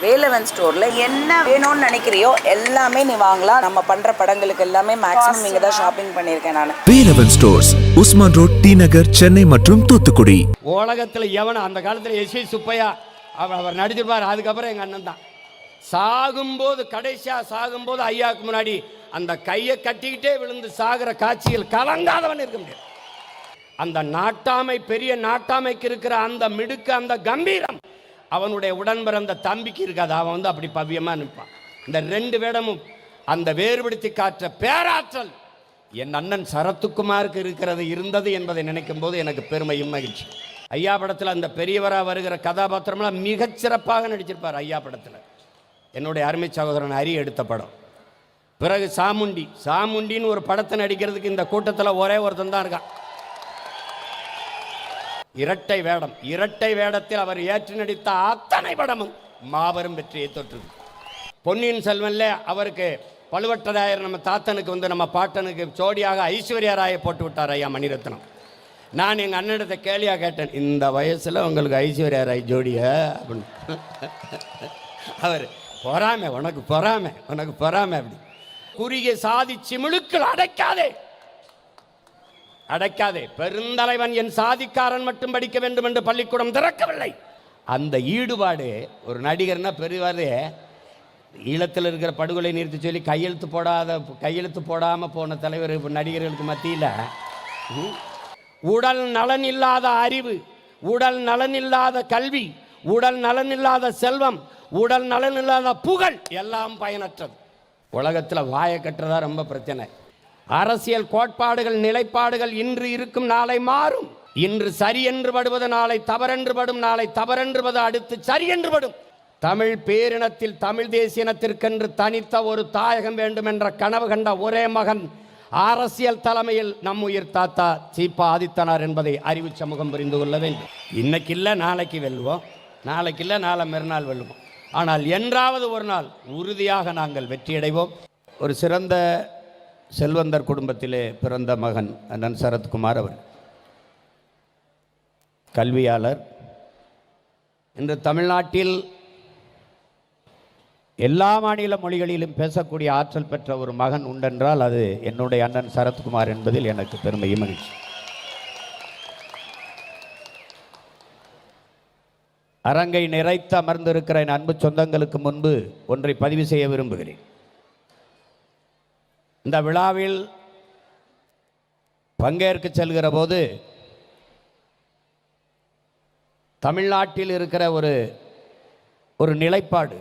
வேலவன் ஸ்டோர்ல என்ன வேணும்னு நினைக்கிறியோ எல்லாமே நீ வாங்கலாம். நம்ம பண்ற படங்களுக்கு எல்லாமே மேக்ஸிமம் இங்க தான் ஷாப்பிங் பண்ணியிருக்கேன் நான். Velavan stores, Usman road, T Nagar, Chennai மற்றும் தூத்துக்குடி. உலகத்தில் எவன் அந்த காலத்தில் எஸ்.வி. சுப்பையா அவர் நடிச்சிருப்பார். அதுக்கப்புறம் எங்கள் அண்ணன் தான் சாகும்போது, கடைசியாக சாகும்போது ஐயாவுக்கு முன்னாடி அந்த கையை கட்டிக்கிட்டே விழுந்து சாகிற காட்சியில் கலங்காதவன் இருக்க முடியாது. அந்த நாட்டாமை, பெரிய நாட்டாமைக்கு இருக்கிற அந்த மிடுக்கு, அந்த கம்பீரம் அவனுடைய உடன் பிறந்த தம்பிக்கு இருக்காது. அவன் அப்படி பவ்யமாக நிற்பான். இந்த ரெண்டு வேடமும் அந்த வேறுபடுத்தி காற்ற பேராற்றல் என் அண்ணன் சரத்குமாருக்கு இருந்தது என்பதை நினைக்கும் போது எனக்கு பெருமையும் மகிழ்ச்சி. ஐயா படத்தில் அந்த பெரியவராக வருகிற கதாபாத்திரம்லாம் மிகச்சிறப்பாக நடிச்சிருப்பார். ஐயா படத்தில் என்னுடைய அருமை சகோதரன் ஹரி எடுத்த படம். பிறகு சாமுண்டின்னு ஒரு படத்தை நடிக்கிறதுக்கு இந்த கூட்டத்தில் ஒரே ஒருத்தன் தான் இருக்கான். இரட்டை வேடத்தில் அவர் ஏற்று நடித்த அத்தனை படமும் மாபெரும் வெற்றியை தொற்றது. பொன்னியின் செல்வன்ல அவருக்கு பழுவட்டராயர் நம்ம தாத்தனுக்கு நம்ம பாட்டனுக்கு ஜோடியாக ஐஸ்வர்யா ராயை போட்டு விட்டார் ஐயா மணிரத்னம். நான் எங்கள் அண்ணனிடத்தை கேள்வியாக கேட்டேன், இந்த வயசில் உங்களுக்கு ஐஸ்வர்யா ராய் ஜோடிய அப்படின்னு. அவர் பொறாமை, உனக்கு பொறாமை அப்படி. குறுகிய சாதி சிமிழுக்கள் அடைக்காதே. பெருந்தலைவன் என் சாதிக்காரன் மட்டும் படிக்க வேண்டும் என்று பள்ளிக்கூடம் திறக்கவில்லை. அந்த ஈடுபாடு ஒரு நடிகர்னா பெரியவாறு. ஈழத்தில் இருக்கிற படுகொலை நிறுத்தி சொல்லி கையெழுத்து போடாமல் போன தலைவர் நடிகர்களுக்கு மத்தியில் உடல் நலன் இல்லாத அறிவு, உடல் நலன் இல்லாத கல்வி, உடல் நலன் இல்லாத செல்வம், உடல் நலன் இல்லாத புகழ் எல்லாம் பயனற்றது. உலகத்தில் வாயை கட்டுறதா ரொம்ப பிரச்சனை. அரசியல் கோட்பாடுகள், நிலைப்பாடுகள் இன்று இருக்கும் நாளை மாறும். இன்று சரி என்று படுவது நாளை தவறென்று படும், நாளை தவறென்றுவது அடுத்து சரி என்று படும். தமிழ் பேரினத்தில், தமிழ் தேசியனத்திற்கென்று தனித்த ஒரு தாயகம் வேண்டும் என்ற கனவு கண்ட ஒரே மகன் அரசியல் தலைமையில் நம் உயிர் தாத்தா சீபா ஆதித்தனார் என்பதை அறிவு சமூகம் புரிந்து கொள்ள வேண்டும். இன்னைக்கு இல்லை நாளைக்கு வெல்லுவோம், நாளைக்கு இல்லை நாளை மறுநாள் வெல்லுவோம். ஆனால் என்றாவது ஒரு நாள் உறுதியாக நாங்கள் வெற்றியடைவோம். ஒரு சிறந்த செல்வந்தர் குடும்பத்திலே பிறந்த மகன் அண்ணன் சரத்குமார் அவர் கல்வியாளர். இன்று தமிழ்நாட்டில் எல்லா மாநில மொழிகளிலும் பேசக்கூடிய ஆற்றல் பெற்ற ஒரு மகன் உண்டென்றால் அது என்னுடைய அண்ணன் சரத்குமார் என்பதில் எனக்கு பெருமையும் மகிழ்ச்சி. அரங்கை நிறைத்து அமர்ந்திருக்கிற என் அன்பு சொந்தங்களுக்கு முன்பு ஒன்றை பதிவு செய்ய விரும்புகிறேன். இந்த விழாவில் பங்கேற்க செல்கிற போது தமிழ்நாட்டில் இருக்கிற ஒரு நிலைப்பாடு,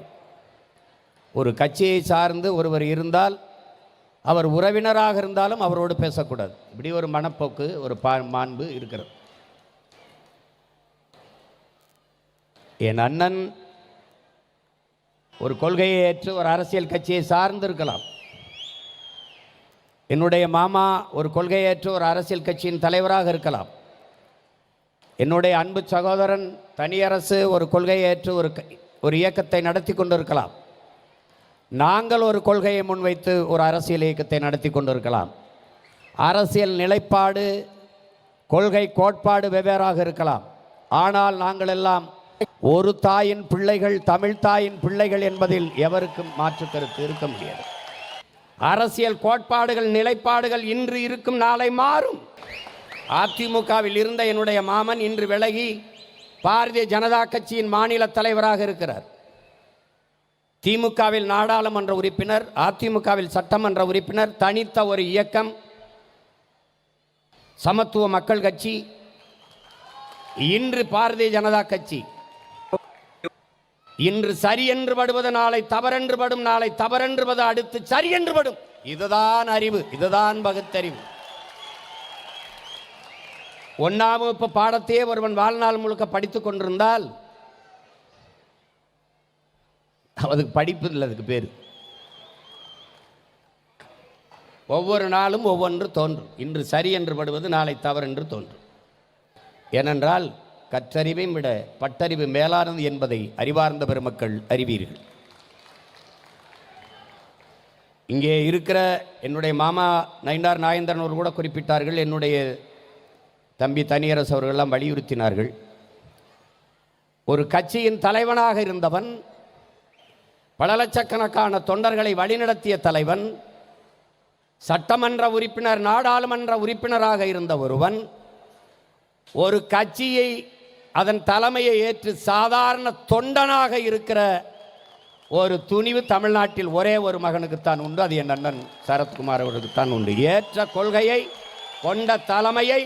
ஒரு கட்சியை சார்ந்து ஒருவர் இருந்தால் அவர் உறவினராக இருந்தாலும் அவரோடு பேசக்கூடாது. இப்படி ஒரு மனப்போக்கு, ஒரு மாண்பு இருக்கிறது. என் அண்ணன் ஒரு கொள்கையை ஏற்று ஒரு அரசியல் கட்சியை சார்ந்து இருக்கலாம். என்னுடைய மாமா ஒரு கொள்கையேற்று ஒரு அரசியல் கட்சியின் தலைவராக இருக்கலாம். என்னுடைய அன்பு சகோதரன் தனியரசு ஒரு கொள்கையேற்று ஒரு இயக்கத்தை நடத்தி கொண்டிருக்கலாம். நாங்கள் ஒரு கொள்கையை முன்வைத்து ஒரு அரசியல் இயக்கத்தை நடத்தி கொண்டிருக்கலாம். அரசியல் நிலைப்பாடு, கொள்கை, கோட்பாடு வெவ்வேறாக இருக்கலாம். ஆனால் நாங்கள் எல்லாம் ஒரு தாயின் பிள்ளைகள், தமிழ் தாயின் பிள்ளைகள் என்பதில் எவருக்கும் மாற்று கருத்து இருக்க முடியாது. அரசியல் கோட்பாடுகள், நிலைப்பாடுகள் இன்று இருக்கும் நாளை மாறும். அதிமுகவில் இருந்த என்னுடைய மாமன் இன்று விலகி பாரதிய ஜனதா கட்சியின் மாநில தலைவராக இருக்கிறார். திமுகவில் நாடாளுமன்ற உறுப்பினர், அதிமுகவில் சட்டமன்ற உறுப்பினர், தனித்த ஒரு இயக்கம் சமத்துவ மக்கள் கட்சி, இன்று பாரதிய ஜனதா கட்சி. இன்று சரி என்று படுவது நாளை தவறென்று படும், நாளை தவறென்றுவது அடுத்து சரி என்று படும். இதுதான் அறிவு, இதுதான் பகுத்தறிவு. ஒன்றாம் வகுப்பு பாடத்தையே ஒருவன் வாழ்நாள் முழுக்க படித்துக் கொண்டிருந்தால் அதுக்கு படிப்பு இல்லை, அதுக்கு பேர். ஒவ்வொரு நாளும் ஒவ்வொன்று தோன்றும். இன்று சரி என்று படுவது நாளை தவறென்று தோன்றும். ஏனென்றால் கற்றறிவை விட பட்டறிவு மேலானது என்பதை அறிவார்ந்த பெருமக்கள் அறிவீர்கள். இங்கே இருக்கிற என்னுடைய மாமா நயினார் நாயந்திரன் அவர் கூட குறிப்பிட்டார்கள். என்னுடைய தம்பி தனியரசு அவர்களெல்லாம் வலியுறுத்தினார்கள். ஒரு கட்சியின் தலைவனாக இருந்தவன் பல லட்சக்கணக்கான தொண்டர்களை வழிநடத்திய தலைவன், சட்டமன்ற உறுப்பினர், நாடாளுமன்ற உறுப்பினராக இருந்த ஒருவன், ஒரு கட்சியை அதன் தலைமையை ஏற்று சாதாரண தொண்டனாக இருக்கிற ஒரு துணிவு தமிழ்நாட்டில் ஒரே ஒரு மகனுக்குத்தான் உண்டு. அது என் அண்ணன் சரத்குமார் அவர்களுக்குத்தான் உண்டு. ஏற்ற கொள்கையை கொண்ட தலைமையை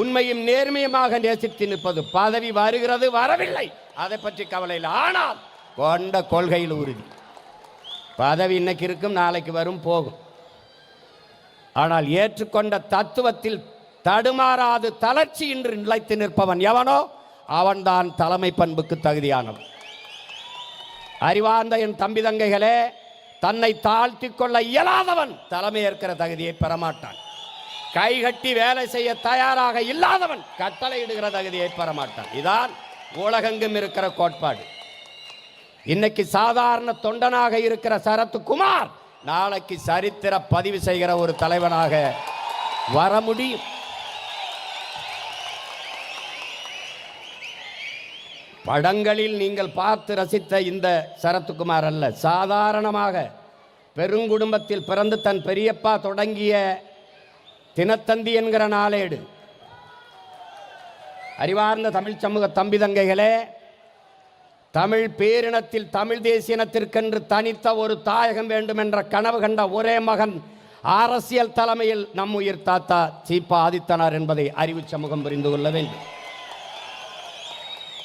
உண்மையும் நேர்மையுமாக நேசித்து நிற்பது. பதவி வருகிறது, வரவில்லை, அதை பற்றி கவலை இல்லை. ஆனால் கொண்ட கொள்கையில் உறுதி. பதவி இன்னைக்கு இருக்கும், நாளைக்கு வரும், போகும். ஆனால் ஏற்றுக்கொண்ட தத்துவத்தில் தடுமாறாது தளர்ச்சி இன்று நிலைத்து நிற்பவன் எவனோ அவன்தான் தலைமை பண்புக்கு தகுதியானவன். அறிவார்ந்த என் தம்பி தங்கைகளே, தன்னை தாழ்த்தி கொள்ள இயலாதவன் தலைமை ஏற்கிற தகுதியை பெறமாட்டான். கைகட்டி வேலை செய்ய தயாராக இல்லாதவன் கட்டளையிடுகிற தகுதியை பெறமாட்டான். இதான் உலகெங்கும் இருக்கிற கோட்பாடு. இன்னைக்கு சாதாரண தொண்டனாக இருக்கிற சரத்குமார் நாளைக்கு சரித்திர பதிவு செய்கிற ஒரு தலைவனாக வர முடியும். படங்களில் நீங்கள் பார்த்து ரசித்த இந்த சரத்குமார் அல்ல. சாதாரணமாக பெருங்குடும்பத்தில் பிறந்து தன் பெரியப்பா தொடங்கிய தினத்தந்தி என்கிற நாளேடு. அறிவார்ந்த தமிழ் சமூக தம்பி தங்கைகளே, தமிழ் பேரினத்தில் தமிழ் தேசியனத்திற்கென்று தனித்த ஒரு தாயகம் வேண்டும் என்ற கனவு கண்ட ஒரே மகன் அரசியல் தலைமையில் நம் உயிர் தாத்தா சீபா ஆதித்தனார் என்பதை அறிவு சமூகம் புரிந்து கொள்ள வேண்டும்.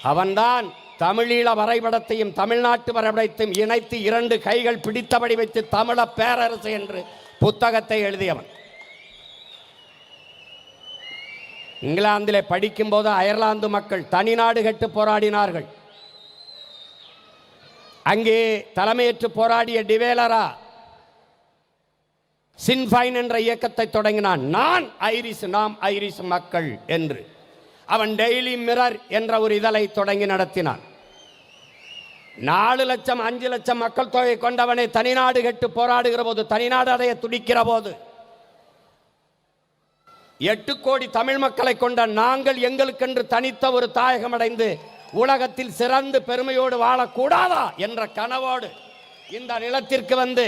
அவன்தான் தமிழீழ வரைபடத்தையும் தமிழ்நாட்டு வரைபடத்தையும் இணைத்து இரண்டு கைகள் பிடித்தபடி வைத்து தமிழ பேரரசு என்று புத்தகத்தை எழுதியவன். இங்கிலாந்திலே படிக்கும்போது அயர்லாந்து மக்கள் தனிநாடு கட்டு போராடினார்கள். அங்கே தலைமையேற்று போராடிய டிவேலரா சின்ஃபைன் என்ற இயக்கத்தை தொடங்கினான். நான் ஐரிஷ், நாம் ஐரிஷ் மக்கள் என்று. அவன் டெய்லி மிரர் என்ற ஒரு இதழை தொடங்கி நடத்தினான். 4 லட்சம் 5 லட்சம் மக்கள் தொகை கொண்டவனை தனிநாடு கட்டு போராடுகிற போது, தனிநாடு அடைய துடிக்கிற போது, 8 கோடி தமிழ் மக்களை கொண்ட நாங்கள் எங்களுக்கென்று தனித்த ஒரு தாயகம் அடைந்து உலகத்தில் சிறந்து பெருமையோடு வாழக்கூடாதா என்ற கனவோடு இந்த நிலத்திற்கு வந்து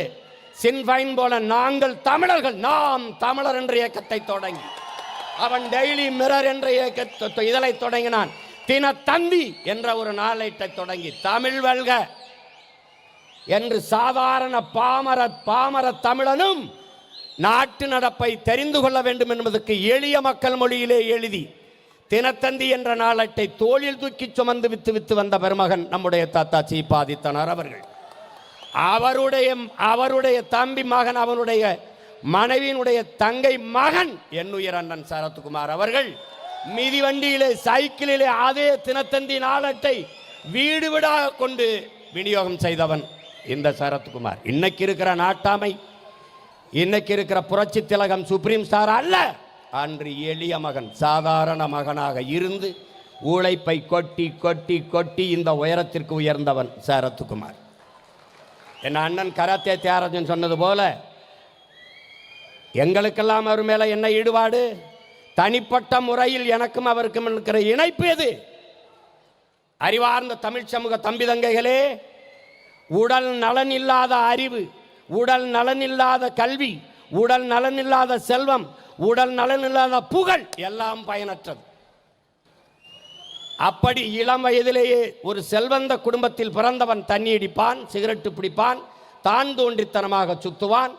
சின்ஃபைன் போல நாங்கள் தமிழர்கள், நாம் தமிழர் என்ற இயக்கத்தை தொடங்கி அவன் டெய்லி மிரர் என்ற இயக்கத்தை இதழை தொடங்கினான். தினத்தந்தி என்ற ஒரு நாளேட்டை தொடங்கி தமிழ் வெல்க என்று சாதாரண பாமர தமிழனும் நாட்டு நடப்பை தெரிந்து கொள்ள வேண்டும் என்பதற்கு எளிய மக்கள் மொழியிலே எழுதி தினத்தந்தி என்ற நாளேட்டை தோளில் தூக்கி சுமந்து வித்து வந்த பெருமகன் நம்முடைய தாத்தா சீபா ஆதித்தனார் அவர்கள். அவருடைய தம்பி மகன், அவனுடைய மனைவியினுடைய தங்கை மகன் என்னுயிர் அண்ணன் சரத்குமார் அவர்கள் மிதிவண்டியிலே சைக்கிளிலே அதே தினத்தந்தி நாளேட்டை வீடு வீடாக கொண்டு விநியோகம் செய்தவன் இந்த சரத்குமார். இன்னைக்கு இருக்கிற நாட்டாமை, இன்னைக்கு இருக்கிற புரட்சி திலகம் சுப்ரீம் ஸ்டார் அல்ல. அன்று எளிய மகன், சாதாரண மகனாக இருந்து உழைப்பை கொட்டி கொட்டி கொட்டி இந்த உயரத்திற்கு உயர்ந்தவன் சரத்குமார். என் அண்ணன் கராத்தே தியாகராஜன் சொன்னது போல எங்களுக்கெல்லாம் அவர் மேல என்ன ஈடுபாடு? தனிப்பட்ட முறையில் எனக்கும் அவருக்கும் இருக்கிற இணைப்பு எது? அறிவார்ந்த தமிழ் சமூக தம்பி தங்கைகளே, உடல் நலன் இல்லாத அறிவு, உடல் நலன் இல்லாத கல்வி, உடல் நலன் இல்லாத செல்வம், உடல் நலன் இல்லாத புகழ் எல்லாம் பயனற்றது. அப்படி இளம் வயதிலேயே ஒரு செல்வந்த குடும்பத்தில் பிறந்தவன் தண்ணி அடிப்பான், சிகரெட்டு பிடிப்பான், தான் தோன்றித்தனமாக சுத்துவான்.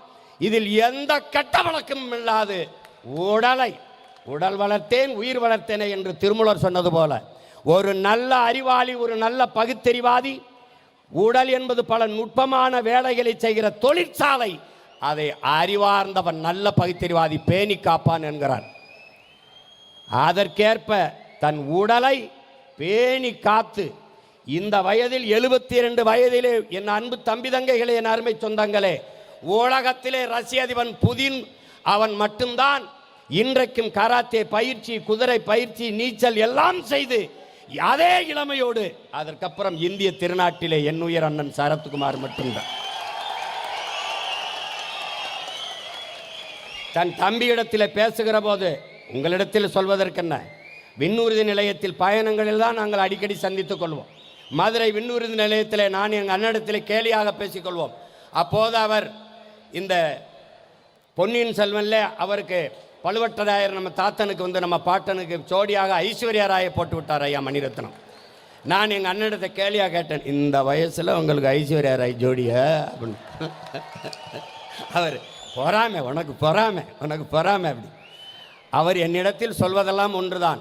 இதில் எந்த கெட்ட வழக்கமும் இல்லாது உடல் வளர்த்தேன் உயிர் வளர்த்தேனே என்று திருமூலர் சொன்னது போல ஒரு நல்ல அறிவாளி, ஒரு நல்ல பகுத்தறிவாதி, உடல் என்பது பல நுட்பமான வேலைகளை செய்கிற தொழிற்சாலை, அதை அறிவார்ந்தவன் நல்ல பகுத்தறிவாதி பேணி காப்பான் என்கிறார். அதற்கேற்ப தன் உடலை பேணி காத்து இந்த வயதில் 72 வயதிலே என் அன்பு தம்பி தங்கைகளே, என் அருமை சொந்தங்களே, உலகத்திலே ரஷ்ய அதிபன் புதின் அவன் மட்டும்தான் இன்றைக்கும் கராத்தே பயிற்சி, குதிரை பயிற்சி, நீச்சல் எல்லாம் செய்து அதே இளமையோடு அதற்கப்புறம் இந்திய திருநாட்டிலே என்னுயிர் அண்ணன் சரத்குமார் மட்டும்தான். தன் தம்பியிடத்தில் பேசுகிற போது, உங்களிடத்தில் சொல்வதற்கென்ன, விண்ணூர்தி நிலையத்தில் பயணங்களில் தான் நாங்கள் அடிக்கடி சந்தித்துக் கொள்வோம். மதுரை விண்ணூர்தி நிலையத்தில் நான் எங்கள் அண்ணனிடத்தில் கேலியாக பேசிக்கொள்வோம். அப்போது அவர் இந்த பொன்னியின் செல்வன்ல அவருக்கு பழுவட்டராயர் நம்ம தாத்தனுக்கு வந்து நம்ம பாட்டனுக்கு ஜோடியாக ஐஸ்வர்யா ராயை போட்டு விட்டார் ஐயா மணிரத்னம். நான் எங்கள் அண்ணனிடத்தை கேலியாக கேட்டேன், இந்த வயசில் உங்களுக்கு ஐஸ்வர்யா ராய் ஜோடியா அப்படின்னு. அவர் பொறாமை, உனக்கு பொறாமை, உனக்கு பொறாமை அப்படி. அவர் என்னிடத்தில் சொல்வதெல்லாம் ஒன்றுதான்,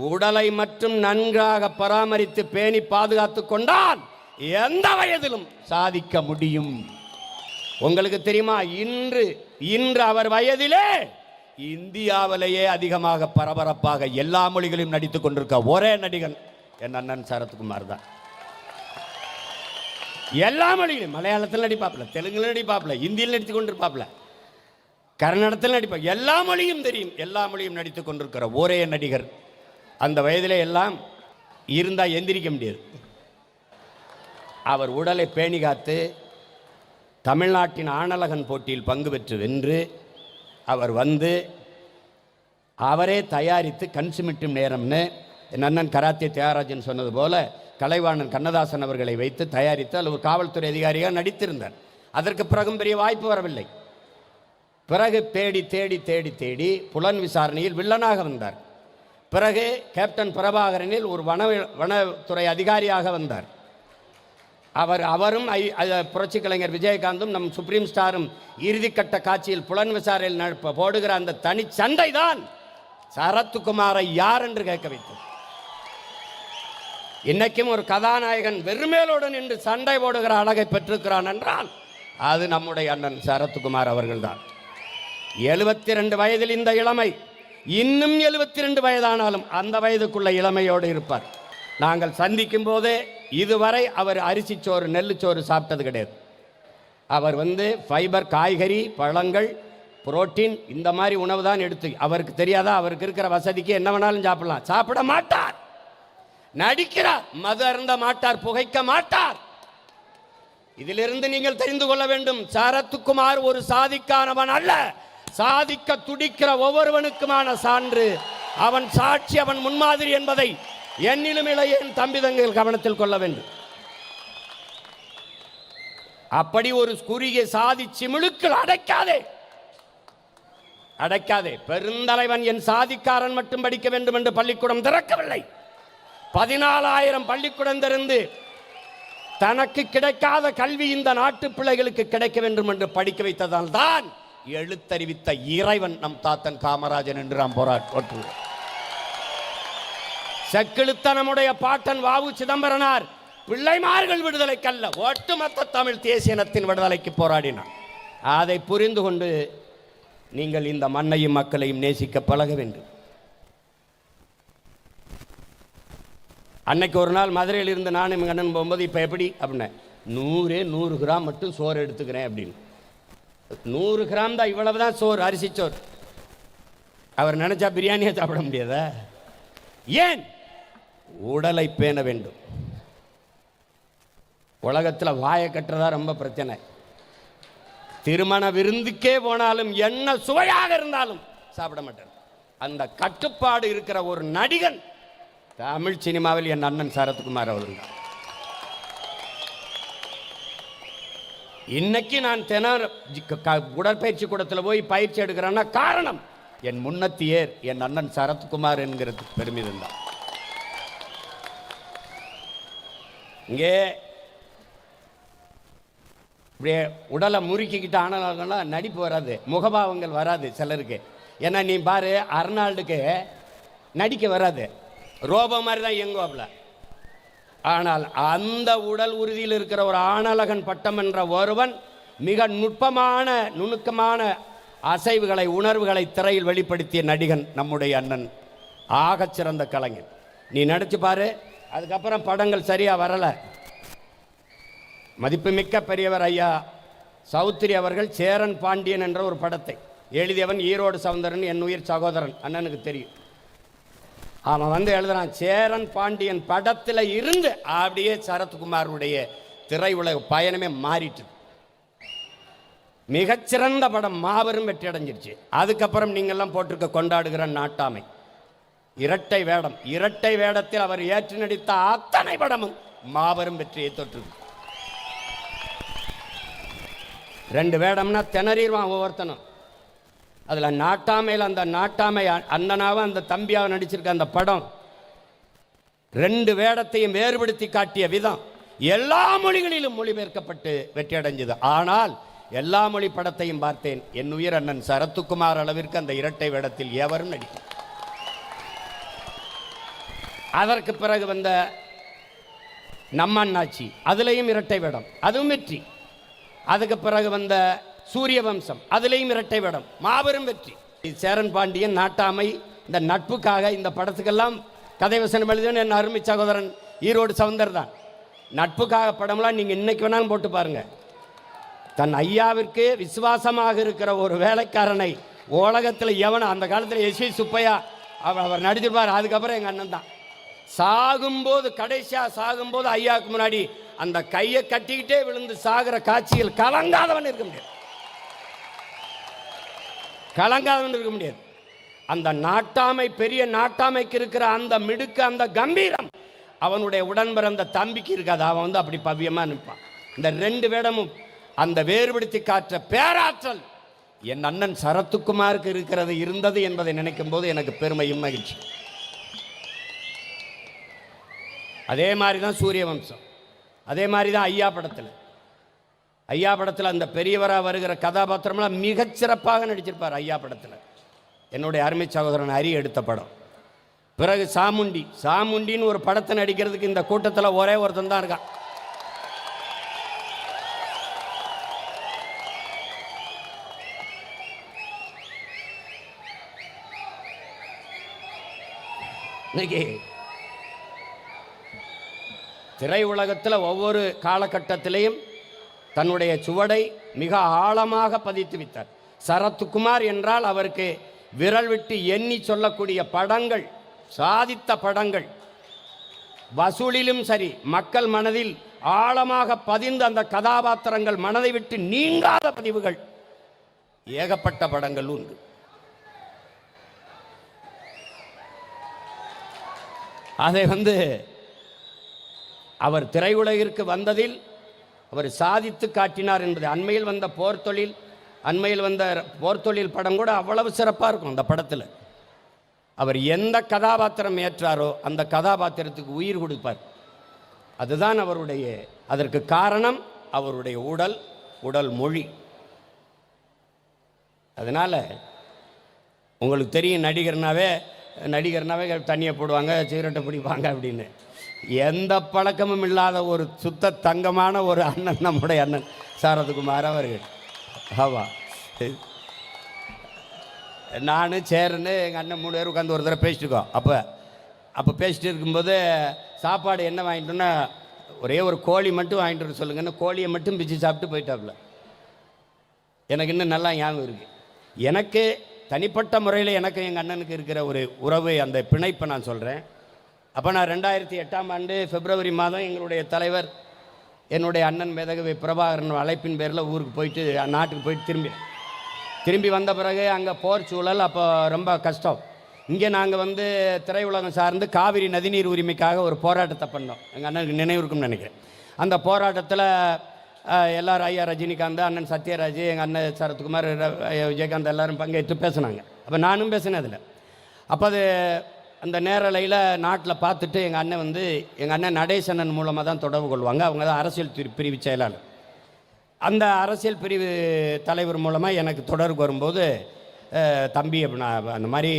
உடலை மட்டும் நன்றாக பராமரித்து பேணி பாதுகாத்து கொண்டால் எந்த வயதிலும் சாதிக்க முடியும். உங்களுக்கு தெரியுமா, இன்று அவர் வயதிலே இந்தியாவிலேயே அதிகமாக பரபரப்பாக எல்லா மொழிகளையும் நடித்துக் கொண்டிருக்க ஒரே நடிகன் என் அண்ணன் சரத்குமார் தான். எல்லா மொழிகளும், மலையாளத்தில் நடிப்பாப்ல, தெலுங்குல நடிப்பாப்ல, ஹிந்தியில் நடித்து கொண்டிருப்பாப்ல, கன்னடத்தில் நடிப்பா, எல்லா மொழியும் தெரியும், எல்லா மொழியும் நடித்துக் கொண்டிருக்கிற ஒரே நடிகர். அந்த வயதிலே எல்லாம் இருந்தால் எந்திரிக்க முடியாது. அவர் உடலை பேணி காத்து தமிழ்நாட்டின் ஆணழகன் போட்டியில் பங்கு பெற்று வென்று அவர் வந்து அவரே தயாரித்து கண் சிமிட்டும் நேரம்னு என் அண்ணன் கராத்தே தியாகராஜன் சொன்னது போல கலைவாணன் கண்ணதாசன் அவர்களை வைத்து தயாரித்து அதில் ஒரு காவல்துறை அதிகாரியாக நடித்திருந்தார். அதற்கு பிறகும் பெரிய வாய்ப்பு வரவில்லை. பிறகு தேடி தேடி தேடி தேடி புலன் விசாரணையில் வில்லனாக வந்தார். பிறகு கேப்டன் பிரபாகரனில் ஒரு வனத்துறை அதிகாரியாக வந்தார். அவரும் புரட்சி கலைஞர் விஜயகாந்தும் நம் சுப்ரீம் ஸ்டாரும் இறுதிக்கட்ட காட்சியில் புலன் விசாரணையில் போடுகிற அந்த தனி சண்டை தான் சரத்குமாரை யார் என்று கேட்க வைத்தது. இன்னைக்கும் ஒரு கதாநாயகன் வெறுமேலோடு நின்று சண்டை போடுகிற அழகை பெற்றிருக்கிறான் என்றால் அது நம்முடைய அண்ணன் சரத்குமார் அவர்கள்தான். 72 வயதில் இந்த இளமை, இன்னும் 72 வயதானாலும் அந்த வயதுக்குள்ள இளமையோடு இருப்பார். நாங்கள் சந்திக்கும் போதே இதுவரை அவர் அரிசிச்சோறு நெல்லுச்சோறு சாப்பிட்டது கிடையாது. அவர் வந்து ஃபைபர், காய்கறி, பழங்கள், புரோட்டீன் இந்த மாதிரி உணவு தான் எடுத்து, அவருக்கு தெரியாதா, அவருக்கு இருக்கிற வசதிக்கு என்ன வேணாலும் சாப்பிடலாம். சாப்பிட மாட்டார், நடிக்கிறார், மது அருந்த மாட்டார், புகைக்க மாட்டார். இதிலிருந்து நீங்கள் தெரிந்து கொள்ள வேண்டும், சரத்குமார் ஒரு சாதிக்கானவன் அல்ல, சாதிக்க துடிக்கிற ஒவ்வொருவனுக்குமான சான்று, அவன் சாட்சி, அவன் முன்மாதிரி என்பதை என்னிலும் இளைய என் தம்பி தங்கைகள் கவனத்தில் கொள்ள வேண்டும். அப்படி ஒரு குறுகிய சாதி சிமிழுக்கள் அடைக்காதே, அடைக்காதே. பெருந்தலைவன் என் சாதிக்காரன் மட்டும் படிக்க வேண்டும் என்று பள்ளிக்கூடம் திறக்கவில்லை. 14,000 பள்ளிக்கூடம் திறந்து தனக்கு கிடைக்காத கல்வி இந்த நாட்டு பிள்ளைகளுக்கு கிடைக்க வேண்டும் என்று படிக்க வைத்ததால் தான் எழுத்தறிவித்த இறைவன் நம் தாத்தன் காமராஜன் என்று நாம் போராடுவோம். செக்கிழுத்த நம்முடைய பாட்டன் வாவு சிதம்பரனார் பிள்ளைமார்கள் விடுதலைக்கல்ல, ஒட்டுமொத்த தமிழ் தேசிய இனத்தின் விடுதலைக்கு போராடினார். அதை புரிந்து கொண்டு நீங்கள் இந்த மண்ணையும் மக்களையும் நேசிக்க பழக வேண்டும். அன்னைக்கு ஒரு நாள் மதுரையில் இருந்து நானும் எங்கள் அண்ணன் போகும்போது, இப்போ எப்படி அப்படின்னேன், 100 கிராம் மட்டும் சோறு எடுத்துக்கிறேன் அப்படின்னு. 100 கிராம் தான், இவ்வளவு தான் சோறு, அரிசி சோறு. அவர் நினைச்சா பிரியாணியை சாப்பிட முடியாதா? ஏன்? உடலை பேண வேண்டும். உலகத்தில் வாயை கட்டுறதா ரொம்ப பிரச்சனை. திருமண விருந்துக்கே போனாலும் என்ன சுவையாக இருந்தாலும் சாப்பிட மாட்டார். அந்த கட்டுப்பாடு இருக்கிற ஒரு நடிகன் தமிழ் சினிமாவில் என் அண்ணன் சரத்குமார் அவர்கள். இன்னைக்கு நான் உடற்பயிற்சி கூடத்தில் போய் பயிற்சி எடுக்கிறேன்னா காரணம் என் முன்னத்தியர் என் அண்ணன் சரத்குமார் என்கிறது பெருமிதம் தான். இங்கே இப்படியே உடலை முறுக்கிக்கிட்டு ஆனாலும் நடிப்பு வராது, முகபாவங்கள் வராது சிலருக்கு. ஏன்னா நீ பாரு, அர்னால்டுக்கு நடிக்க வராது, ரோபோ மாதிரி தான் இயங்குவாப்ல. ஆனால் அந்த உடல் உறுதியில் இருக்கிற ஒரு ஆணழகன் பட்டம் என்ற ஒருவன் மிக நுணுக்கமான அசைவுகளை, உணர்வுகளை திரையில் வெளிப்படுத்திய நடிகன் நம்முடைய அண்ணன், ஆகச்சிறந்த கலைஞன். நீ நடிச்சு பாரு. அதுக்கப்புறம் படங்கள் சரியாக வரலை. மதிப்புமிக்க பெரியவர் ஐயா சௌத்ரி அவர்கள் சேரன் பாண்டியன் என்ற ஒரு படத்தை எழுதியவன் ஈரோடு சவுந்தரன், என் உயிர் சகோதரன், அண்ணனுக்கு தெரியும். அவன் வந்து எழுதுறான், சேரன் பாண்டியன் படத்தில் இருந்து அப்படியே சரத்குமாருடைய திரையுலக பயணமே மாறிட்டு. மிகச்சிறந்த படம், மாபெரும் வெற்றி அடைஞ்சிருச்சு. அதுக்கப்புறம் நீங்கள்லாம் போட்டிருக்க கொண்டாடுகிற நாட்டாமை, இரட்டை வேடம், இரட்டை வேடத்தில் அவர் ஏற்று நடித்த அத்தனை படமும் மாபெரும் வெற்றியை தொற்றுது. 2 வேடம்னா திணறிடுவான் ஒவ்வொருத்தனும். அதில் நாட்டாமையில் அந்த நாட்டாமை அண்ணனாவும் அந்த தம்பியாவும் நடிச்சிருக்க அந்த படம் 2 வேடத்தையும் வேறுபடுத்தி காட்டிய விதம் எல்லா மொழிகளிலும் மொழிபெயர்க்கப்பட்டு வெற்றி அடைஞ்சது. ஆனால் எல்லா மொழி படத்தையும் பார்த்தேன். என் உயிர் அண்ணன் சரத்குமார் அளவிற்கு அந்த இரட்டை வேடத்தில் எவரும் நடித்தார். அதற்கு பிறகு வந்த நம்ம அண்ணாச்சி, அதுலேயும் இரட்டை வேடம், அதுவும் வெற்றி. அதுக்கு பிறகு வந்த சூரிய வம்சம், அதுலேயும் இரட்டை வேடம், மாபெரும் வெற்றி. சேரன் பாண்டியன், நாட்டாமை, இந்த நட்புக்காக இந்த படத்துக்கெல்லாம் கதை வசனம் எழுதின என் அருமை சகோதரன் ஈரோடு சவுந்தர் தான். நட்புக்காக படம்லாம் நீங்கள் இன்னைக்கு வேணாலும் போட்டு பாருங்க. தன் ஐயாவிற்கு விசுவாசமாக இருக்கிற ஒரு வேலைக்காரனை உலகத்தில் எவனும், அந்த காலத்தில் எஸ்வி சுப்பையா அவர் நடிச்சிருப்பார். அதுக்கப்புறம் எங்கள் அண்ணன் தான் சாகும்போது, கடைசியாக சாகும்போது ஐயாவுக்கு முன்னாடி அந்த கையை கட்டிக்கிட்டே விழுந்து சாகிற காட்சியில் கலங்காதவன் இருக்க முடியாது, கலங்காதவன் இருக்க முடியாது. அந்த நாட்டாமை, பெரிய நாட்டாமைக்கு இருக்கிற அந்த மிடுக்கு, அந்த கம்பீரம் அவனுடைய உடன் பிறந்த தம்பிக்கு இருக்காது. அவன் வந்து அப்படி பவ்யமாக நிற்பான். இந்த 2 வேடமும் அந்த வேறுபடுத்தி காற்ற பேராற்றல் என் அண்ணன் சரத்குமாருக்கு இருக்கிறது, இருந்தது என்பதை நினைக்கும் போது எனக்கு பெருமையும் மகிழ்ச்சி. அதே மாதிரி தான் சூரிய வம்சம், அதே மாதிரி தான் ஐயா படத்தில். ஐயா படத்தில் அந்த பெரியவராக வருகிற கதாபாத்திரம்லாம் மிகச்சிறப்பாக நடிச்சிருப்பார். ஐயா படத்தில் என்னுடைய அருமை சகோதரன் ஹரி எடுத்த படம். பிறகு சாமுண்டின்னு ஒரு படத்தை நடிக்கிறதுக்கு இந்த கூட்டத்தில் ஒரே ஒருத்தன் தான் இருக்கான். இன்னைக்கு திரை உலகத்தில் ஒவ்வொரு காலகட்டத்திலையும் தன்னுடைய சுவடை மிக ஆழமாக பதித்து வைத்தார். சரத்குமார் என்றால் அவருக்கு விரல் விட்டு எண்ணி சொல்லக்கூடிய படங்கள், சாதித்த படங்கள், வசூலிலும் சரி, மக்கள் மனதில் ஆழமாக பதிந்த அந்த கதாபாத்திரங்கள், மனதை விட்டு நீங்காத பதிவுகள், ஏகப்பட்ட படங்கள் உண்டு. அதை அவர் திரையுலகிற்கு வந்ததில் அவர் சாதித்து காட்டினார் என்பது. அண்மையில் வந்த போர் தொழில் படம் கூட அவ்வளவு சிறப்பாக இருக்கும். அந்த படத்தில் அவர் எந்த கதாபாத்திரம் ஏற்றாரோ அந்த கதாபாத்திரத்துக்கு உயிர் கொடுப்பார். அதுதான் அவருடைய, அதற்கு காரணம் அவருடைய உடல் மொழி. அதனால் உங்களுக்கு தெரியும், நடிகர்னாவே தண்ணியை போடுவாங்க, சிகரெட்டை பிடிப்பாங்க அப்படின்னு. எந்த பழக்கமும் இல்லாத ஒரு சுத்த தங்கமான ஒரு அண்ணன் நம்முடைய அண்ணன் சரத்குமார் அவர்கள். ஆவா, நான் சேரன்னு எங்கள் அண்ணன் 3 பேர் உட்காந்து ஒரு தடவை பேசிட்டுருக்கோம். அப்போ பேசிட்டு இருக்கும்போது சாப்பாடு என்ன வாங்கிட்டோன்னா, ஒரே ஒரு கோழி மட்டும் வாங்கிட்டு வர சொல்லுங்கன்னு கோழியை மட்டும் பிச்சு சாப்பிட்டு போயிட்டாப்புல. எனக்கு இன்னும் நல்லா ஞாபகம் இருக்குது. எனக்கு தனிப்பட்ட முறையில் எனக்கு எங்கள் அண்ணனுக்கு இருக்கிற ஒரு உறவு, அந்த பிணைப்பை நான் சொல்கிறேன். அப்போ நான் 2008ஆம் ஆண்டு பிப்ரவரி மாதம் எங்களுடைய தலைவர், என்னுடைய அண்ணன் மேதகவி பிரபாகரன் அழைப்பின் பேரில் ஊருக்கு போயிட்டு, நாட்டுக்கு போயிட்டு திரும்பி வந்த பிறகு அங்கே போர் சூழல். அப்போ ரொம்ப கஷ்டம். இங்கே நாங்கள் திரையுலகம் சார்ந்து காவிரி நதிநீர் உரிமைக்காக ஒரு போராட்டத்தை பண்ணோம். எங்கள் அண்ணனுக்கு நினைவு இருக்கும்னு நினைக்கிறேன். அந்த போராட்டத்தில் எல்லாரும், ஐயா ரஜினிகாந்த், அண்ணன் சத்யராஜ், எங்கள் அண்ணன் சரத்குமார், விஜயகாந்த் எல்லாரும் பங்கேற்று பேசினாங்க. அப்போ நானும் பேசினேன் அதில். அப்போ அது அந்த நேரலையில் நாட்டில் பார்த்துட்டு எங்கள் அண்ணன் நடேசனன் மூலமாக தான் தொடர்பு கொள்வாங்க. அவங்க தான் அரசியல் பிரிவு செயலாளர். அந்த அரசியல் பிரிவு தலைவர் மூலமாக எனக்கு தொடர்பு வரும்போது, தம்பி அப்படின்னா அந்த மாதிரி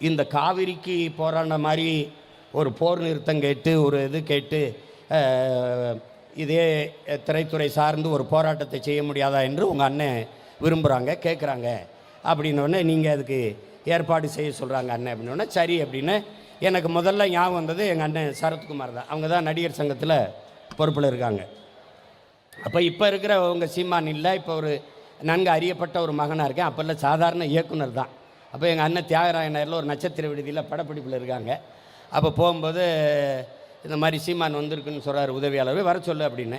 இந்த காவிரிக்கு போராடின மாதிரி ஒரு போர் நிறுத்தம் கேட்டு, ஒரு இது கேட்டு, இதே திரைத்துறை சார்ந்து ஒரு போராட்டத்தை செய்ய முடியாதா என்று உங்கள் அண்ணன் விரும்புகிறாங்க, கேட்குறாங்க அப்படின்னோடனே, நீங்கள் அதுக்கு ஏற்பாடு செய்ய சொல்கிறாங்க அண்ணன் அப்படின்னோடனே, சரி அப்படின்னு எனக்கு முதல்ல ஞாபகம் வந்தது எங்கள் அண்ணன் சரத்குமார் தான். அவங்க தான் நடிகர் சங்கத்தில் பொறுப்பில் இருக்காங்க. அப்போ இப்போ இருக்கிற உங்கள் சீமான் இல்லை, இப்போ ஒரு நன்கு அறியப்பட்ட ஒரு மகனாக இருக்கேன். அப்போ இல்லை, சாதாரண இயக்குனர் தான். அப்போ எங்கள் அண்ணன் தியாகராய நகரில் ஒரு நட்சத்திர விடுதியில் படப்பிடிப்பில் இருக்காங்க. அப்போ போகும்போது இந்த மாதிரி சீமான் வந்திருக்குன்னு சொல்கிறார் உதவியாளர், வர சொல்லு அப்படின்னு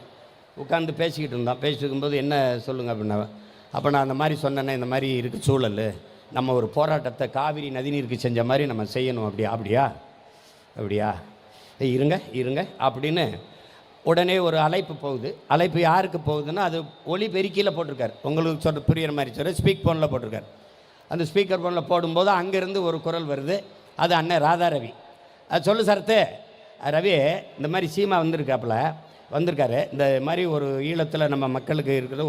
உட்காந்து பேசிக்கிட்டு இருந்தோம். பேசிட்டு இருக்கும்போது என்ன சொல்லுங்கள் அப்படின்னா, அப்போ நான் அந்த மாதிரி சொன்னேன்னே, இந்த மாதிரி இருக்குது சூழல், நம்ம ஒரு போராட்டத்தை காவிரி நதிநீருக்கு செஞ்ச மாதிரி நம்ம செய்யணும். அப்படியா இருங்க அப்படின்னு உடனே ஒரு அழைப்பு போகுது. அழைப்பு யாருக்கு போகுதுன்னா, அது ஒலி பெருக்கியில் போட்டிருக்காரு. உங்களுக்கு சொல்ல புரியுற மாதிரி சொல்ல ஸ்பீக் ஃபோனில் போட்டிருக்காரு. அந்த ஸ்பீக்கர் ஃபோனில் போடும்போது அங்கேருந்து ஒரு குரல் வருது. அது அண்ணன் ராதா ரவி. அது சொல்லு சரத்தே, ரவி இந்த மாதிரி சீமா வந்திருக்காரு. இந்த மாதிரி ஒரு ஈழத்தில் நம்ம மக்களுக்கு இருக்கிற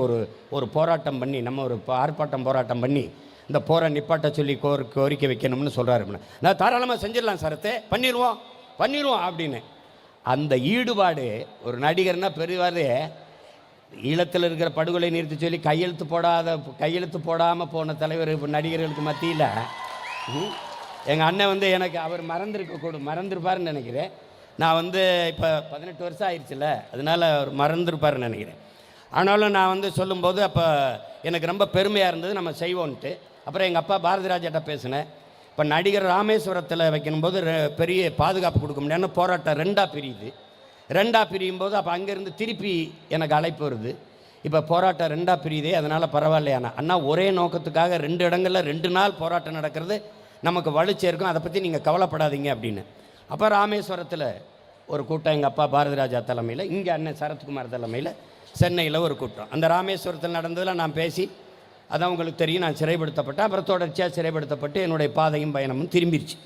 ஒரு போராட்டம் பண்ணி, நம்ம ஒரு போராட்டம் பண்ணி இந்த போரை நிப்பாட்ட சொல்லி கோரிக்கை வைக்கணும்னு சொல்கிறாரு. நான் தாராளமாக செஞ்சிடலாம் சரத்தே, பண்ணிடுவோம் அப்படின்னு. அந்த ஈடுபாடு ஒரு நடிகர்னா பெரியவாறு ஈழத்தில் இருக்கிற படுகொலை நிறுத்தி சொல்லி கையெழுத்து போடாமல் போன தலைவர் நடிகர்களுக்கு மத்தியில் எங்கள் அண்ணன் எனக்கு அவர் மறந்துருப்பாருன்னு நினைக்கிறேன். நான் இப்போ 18 வருஷம் ஆயிடுச்சுல்ல, அதனால் அவர் மறந்துருப்பாருன்னு நினைக்கிறேன். ஆனாலும் நான் சொல்லும்போது அப்போ எனக்கு ரொம்ப பெருமையாக இருந்தது, நம்ம செய்வோன்ட்டு. அப்புறம் எங்கள் அப்பா பாரதி ராஜாட்ட பேசினேன். இப்போ நடிகர் ராமேஸ்வரத்தில் வைக்கணும்போது பெரிய பாதுகாப்பு கொடுக்க முடியாதுன்னு போராட்டம் ரெண்டாக பிரியும் போது அப்போ அங்கேருந்து திருப்பி எனக்கு அழைப்பு வருது. இப்போ போராட்டம் ரெண்டாக பிரியுதே, அதனால் பரவாயில்லையாண்ணா. அண்ணா ஒரே நோக்கத்துக்காக 2 இடங்களில் 2 நாள் போராட்டம் நடக்கிறது நமக்கு வலுச்சேர்க்கும், அதை பற்றி நீங்கள் கவலைப்படாதீங்க அப்படின்னு. அப்போ ராமேஸ்வரத்தில் ஒரு கூட்டம் எங்கள் அப்பா பாரதி ராஜா தலைமையில், இங்கே அண்ணன் சரத்குமார் தலைமையில் சென்னையில் ஒரு கூட்டம். அந்த ராமேஸ்வரத்தில் நடந்ததில் நான் பேசி, அதான் உங்களுக்கு தெரியும், நான் சிறைப்படுத்தப்பட்டேன். அப்புறம் தொடர்ச்சியாக சிறைப்படுத்தப்பட்டு என்னுடைய பாதையும் பயணமும் திரும்பிடுச்சு.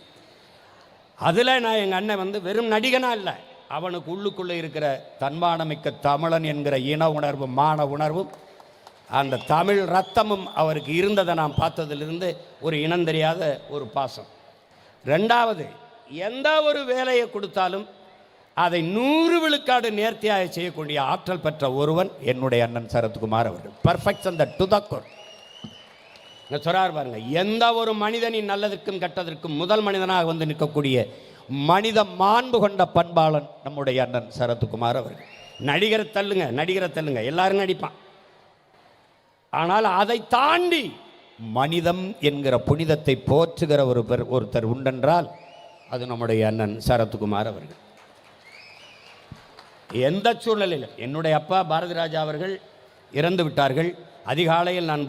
அதில் நான் எங்கள் அண்ணன் வெறும் நடிகனாக இல்லை, அவனுக்கு உள்ளுக்குள்ளே இருக்கிற தன்மானமிக்க தமிழன் என்கிற இன உணர்வும் மான உணர்வும் அந்த தமிழ் ரத்தமும் அவருக்கு இருந்ததை நான் பார்த்ததிலிருந்து ஒரு இனம் தெரியாத ஒரு பாசம். 2வது, எந்த ஒரு வேலையை கொடுத்தாலும் அதை 100 விழுக்காடு நேர்த்தியாக செய்யக்கூடிய ஆற்றல் பெற்ற ஒருவன் என்னுடைய அண்ணன் சரத்குமார் அவர்கள். Perfection to the core. சொல்றார் பாருங்க, எந்த ஒரு மனிதனின் நல்லதற்கும் கெட்டதற்கும் முதல் மனிதனாக நிற்கக்கூடிய மனித மாண்பு கொண்ட பண்பாளன் நம்முடைய அண்ணன் சரத்குமார் அவர்கள். நடிகரை தள்ளுங்க, எல்லாரும் நடிப்பான். ஆனால் அதை தாண்டி மனிதம் என்கிற புனிதத்தை போற்றுகிற ஒருத்தர் உண்டென்றால் அது நம்முடைய அண்ணன் சரத்குமார் அவர்கள். எந்த சூழ்நிலையில் என்னுடைய அப்பா பாரதி ராஜா அவர்கள் இறந்து விட்டார்கள். அதிகாலையில் நான்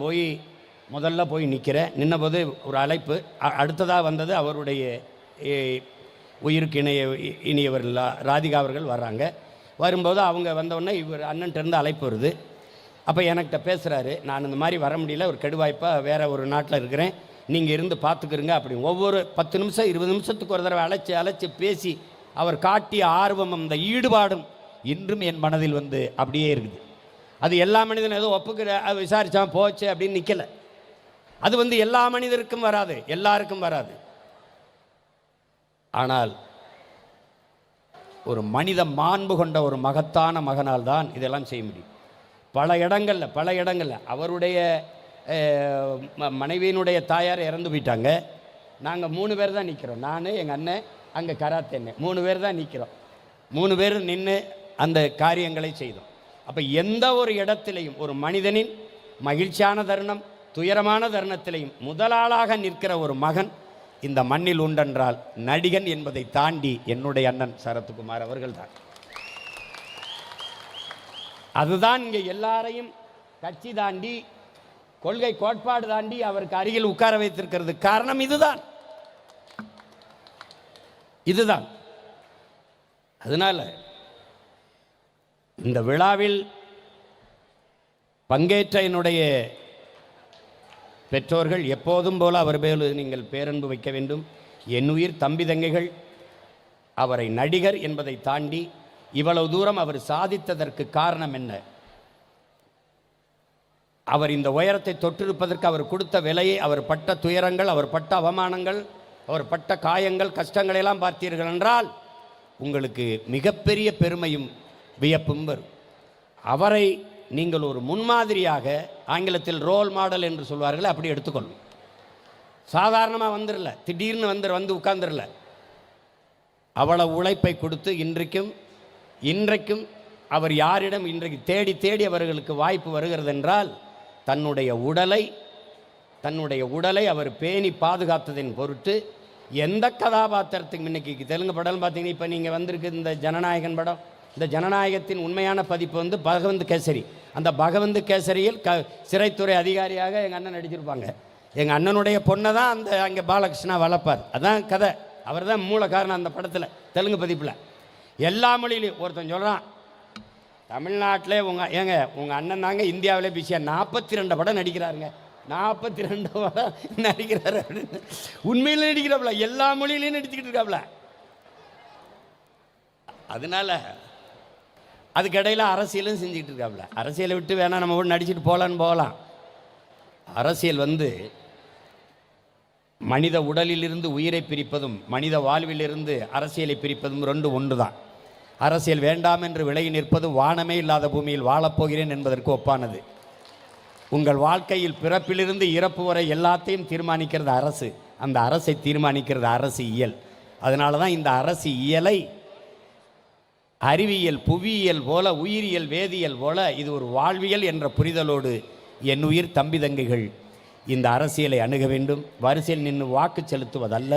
முதல்ல போய் நிற்கிறேன். நின்னபோது ஒரு அழைப்பு. அடுத்ததாக வந்தது அவருடைய உயிருக்கு இனியவர் ராதிகா அவர்கள் வர்றாங்க. வரும்போது அவங்க வந்தவுடனே இவர் அண்ணன்கிட்டருந்து அழைப்பு வருது. அப்போ என்கிட்ட பேசுகிறாரு, நான் இந்த மாதிரி வர முடியல, ஒரு கெடுவாய்ப்பாக வேறு ஒரு நாட்டில் இருக்கிறேன், நீங்கள் இருந்து பார்த்துக்கிறங்க அப்படி. ஒவ்வொரு 10 நிமிஷம் 20 நிமிஷத்துக்கு ஒரு தடவை அழைச்சி பேசி அவர் காட்டிய ஆர்வம், அந்த ஈடுபாடும் இன்றும் என் மனதில் அப்படியே இருக்குது. அது எல்லா மனிதனும் ஏதோ ஒப்புக்கிற விசாரித்தான் போச்சு அப்படின்னு நிற்கலை. அது எல்லா மனிதருக்கும் வராது, எல்லாருக்கும் வராது. ஆனால் ஒரு மனித மாண்பு கொண்ட ஒரு மகத்தான மகனால் தான் இதெல்லாம் செய்ய முடியும். பல இடங்களில் அவருடைய மனைவியினுடைய தாயார் இறந்து போயிட்டாங்க. நாங்கள் 3 பேர் தான் நிற்கிறோம். நான், எங்கள் அண்ணன், அங்கே கராத்தேன்னு 3 பேர் தான் நிற்கிறோம். 3 பேர் நின்று அந்த காரியங்களை செய்தோம். அப்போ எந்த ஒரு இடத்திலையும் ஒரு மனிதனின் மகிழ்ச்சியான தருணம், துயரமான தருணத்திலையும் முதலாளாக நிற்கிற ஒரு மகன் இந்த மண்ணில் உண்டென்றால் நடிகன் என்பதை தாண்டி என்னுடைய அண்ணன் சரத்குமார் அவர்கள் தான். அதுதான் இங்கே எல்லாரையும் கட்சி தாண்டி, கொள்கை கோட்பாடு தாண்டி அவருக்கு அருகில் உட்கார வைத்திருக்கிறது. காரணம் இதுதான். அதனால இந்த விழாவில் பங்கேற்ற என்னுடைய பெற்றோர்கள் எப்போதும் போல அவர் மேல் நீங்கள் பேரன்பு வைக்க வேண்டும். என் உயிர் தம்பி தங்கைகள் அவரை நடிகர் என்பதை தாண்டி இவ்வளவு தூரம் அவர் சாதித்ததற்கு காரணம் என்ன? அவர் இந்த உயரத்தை தொற்றிருப்பதற்கு அவர் கொடுத்த விலையை, அவர் பட்ட துயரங்கள், அவர் பட்ட அவமானங்கள், அவர் பட்ட காயங்கள், கஷ்டங்களை எல்லாம் பார்த்தீர்கள் என்றால் உங்களுக்கு மிகப்பெரிய பெருமையும் வியப்பும் வரும். அவரை நீங்கள் ஒரு முன்மாதிரியாக, ஆங்கிலத்தில் ரோல் மாடல் என்று சொல்வார்கள், அப்படி எடுத்துக்கொள்ளும். சாதாரணமாக வந்துடல, திடீர்னு வந்து உட்கார்ந்துடல. அவ்வளவு உழைப்பை கொடுத்து இன்றைக்கும் அவர் யாரிடம் இன்றைக்கு தேடி அவர்களுக்கு வாய்ப்பு வருகிறது என்றால் தன்னுடைய உடலை அவர் பேணி பாதுகாத்ததின் பொருட்டு எந்த கதாபாத்திரத்துக்கு, இன்னைக்கு தெலுங்கு படம் பார்த்தீங்கன்னா, இப்போ நீங்கள் வந்திருக்கு இந்த ஜனநாயகன் படம், இந்த ஜனநாயகத்தின் உண்மையான பதிப்பு பகவந்த் கேசரி. அந்த பகவந்த் கேசரியில் சிறைத்துறை அதிகாரியாக எங்கள் அண்ணன் நடிச்சிருப்பாங்க. எங்கள் அண்ணனுடைய பொண்ணை தான் அங்கே பாலகிருஷ்ணா வளர்ப்பார். அதான் கதை. அவர் தான் மூல காரணம் அந்த படத்தில், தெலுங்கு பதிப்பில். எல்லா மொழியிலையும் ஒருத்தன் சொல்கிறான், தமிழ்நாட்டிலே உங்கள் அண்ணன் தாங்க இந்தியாவிலே பிஸியாக 42 படம் நடிக்கிறாருங்க. 42 படம் நடிக்கிறாரு அப்படின்னு. உண்மையிலே நடிக்கிறாப்புல, எல்லா மொழியிலையும் நடிச்சுக்கிட்டு இருக்காப்புல. அதனால அதுக்கிடையில் அரசியலும் செஞ்சுக்கிட்டு இருக்காப்புல. அரசியலை விட்டு வேணால் நம்ம கூட நடிச்சுட்டு போகலாம். அரசியல் மனித உடலிலிருந்து உயிரை பிரிப்பதும் மனித வாழ்விலிருந்து அரசியலை பிரிப்பதும் ரெண்டு ஒன்று தான். அரசியல் வேண்டாம் என்று விலகி நிற்பதும் வானமே இல்லாத பூமியில் வாழப்போகிறேன் என்பதற்கு ஒப்பானது. உங்கள் வாழ்க்கையில் பிறப்பிலிருந்து இறப்பு வரை எல்லாத்தையும் தீர்மானிக்கிறது அரசு. அந்த அரசை தீர்மானிக்கிறது அரசு இயல். அதனால தான் இந்த அரசு இயலை அறிவியல், புவியியல் போல, உயிரியல், வேதியியல் போல இது ஒரு வாழ்வியல் என்ற புரிதலோடு என் உயிர் தம்பி தங்கைகள் இந்த அரசியலை அணுக வேண்டும். வரிசையில் நின்று வாக்கு செலுத்துவதல்ல,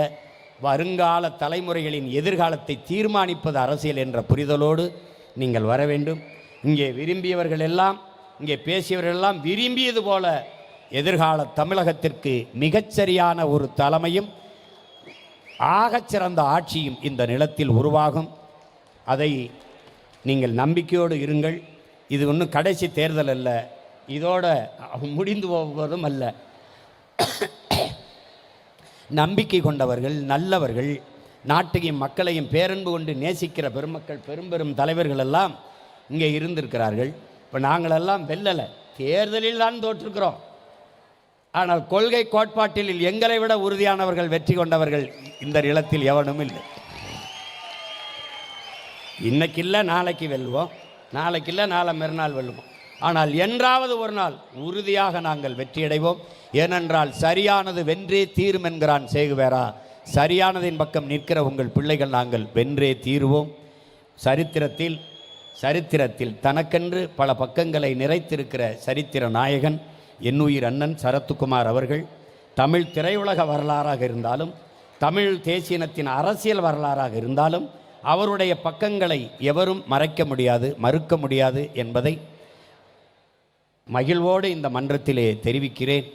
வருங்கால தலைமுறைகளின் எதிர்காலத்தை தீர்மானிப்பது அரசியல் என்ற புரிதலோடு நீங்கள் வர வேண்டும். இங்கே விரும்பியவர்கள் எல்லாம், இங்கே பேசியவர்கள் எல்லாம் விரும்பியது போல எதிர்கால தமிழகத்திற்கு மிகச்சரியான ஒரு தலைமையும் ஆகச்சிறந்த ஆட்சியும் இந்த நிலத்தில் உருவாகும். அதை நீங்கள் நம்பிக்கையோடு இருங்கள். இது ஒன்றும் கடைசி தேர்தல் அல்ல, இதோட முடிந்து போவதும் அல்ல. நம்பிக்கை கொண்டவர்கள், நல்லவர்கள், நாட்டையும் மக்களையும் பேரன்பு கொண்டு நேசிக்கிற பெருமக்கள், பெரும் தலைவர்கள் எல்லாம் இங்கே இருந்திருக்கிறார்கள். இப்போ நாங்களெல்லாம் வெல்லலை, தேர்தலில் தான் தோற்றுக்கிறோம். ஆனால் கொள்கை கோட்பாட்டில் எங்களை விட உறுதியானவர்கள், வெற்றி கொண்டவர்கள் இந்த நிலத்தில் எவனும் இல்லை. இன்னைக்கு இல்லை நாளைக்கு வெல்லுவோம், நாளைக்கு இல்லை நாளை மறுநாள் வெல்லுவோம். ஆனால் என்றாவது ஒரு நாள் உறுதியாக நாங்கள் வெற்றியடைவோம். ஏனென்றால் சரியானது வென்றே தீரும் என்கிறான் சேகுவேரா. சரியானதின் பக்கம் நிற்கிற உங்கள் பிள்ளைகள் நாங்கள் வென்றே தீருவோம். சரித்திரத்தில் தனக்கென்று பல பக்கங்களை நிறைத்திருக்கிற சரித்திர நாயகன் என்னுயிர் அண்ணன் சரத்குமார் அவர்கள் தமிழ் திரையுலக வரலாறாக இருந்தாலும், தமிழ் தேசியனத்தின் அரசியல் வரலாறாக இருந்தாலும் அவருடைய பக்கங்களை எவரும் மறைக்க முடியாது, மறுக்க முடியாது என்பதை மகிழ்வோடு இந்த மன்றத்திலே தெரிவிக்கிறேன்.